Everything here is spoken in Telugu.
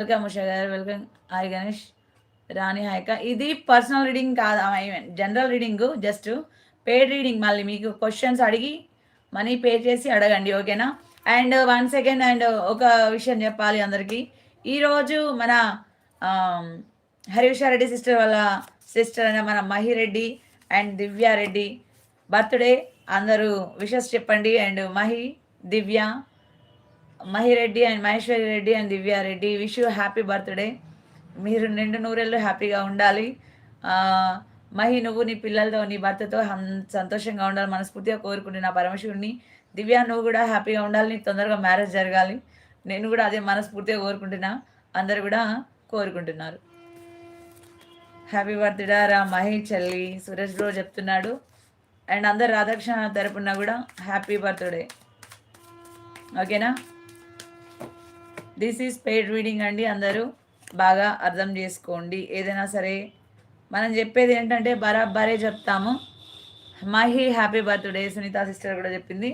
వెల్కమ్ ఉషా గారు, వెల్కమ్. హాయ్ గణేష్, రాణి హాయక. ఇది పర్సనల్ రీడింగ్ కాదు, జనరల్ రీడింగ్, జస్ట్ పేడ్ రీడింగ్. మళ్ళీ మీకు క్వశ్చన్స్ అడిగి మనీ పే చేసి అడగండి, ఓకేనా? అండ్ 1 సెకండ్, అండ్ ఒక విషయం చెప్పాలి అందరికీ. ఈరోజు మన హరివిషారెడ్డి సిస్టర్ వాళ్ళ సిస్టర్ అయిన మన మహిరెడ్డి అండ్ దివ్యారెడ్డి బర్త్డే. అందరూ విషెస్ చెప్పండి. And Divya, Mahi Reddy and Maheshwari Reddy and Divya Reddy, wish you happy birthday. మీరు నిండు నూరేళ్ళు హ్యాపీగా ఉండాలి. నువ్వు నీ పిల్లలతో, నీ భర్తతో సంతోషంగా ఉండాలి మనస్ఫూర్తిగా కోరుకుంటున్నా పరమశివుడిని. దివ్య, నువ్వు కూడా హ్యాపీగా ఉండాలి, నీకు తొందరగా మ్యారేజ్ జరగాలి. నేను కూడా అదే మనస్ఫూర్తిగా కోరుకుంటున్నా, అందరు కూడా కోరుకుంటున్నారు. హ్యాపీ బర్త్డే రా మహి చెల్లి, సురేష్ బ్రో చెప్తున్నాడు. అండ్ అందరు రాధాకృష్ణ తరపున కూడా హ్యాపీ బర్త్డే, ఓకేనా? దిస్ ఈజ్ పెయిడ్ రీడింగ్ అండి, అందరూ బాగా అర్థం చేసుకోండి. ఏదైనా సరే మనం చెప్పేది ఏంటంటే బరాబరే చెప్తాము. హ్యాపీ బర్త్డే, సునీత సిస్టర్ కూడా చెప్పింది.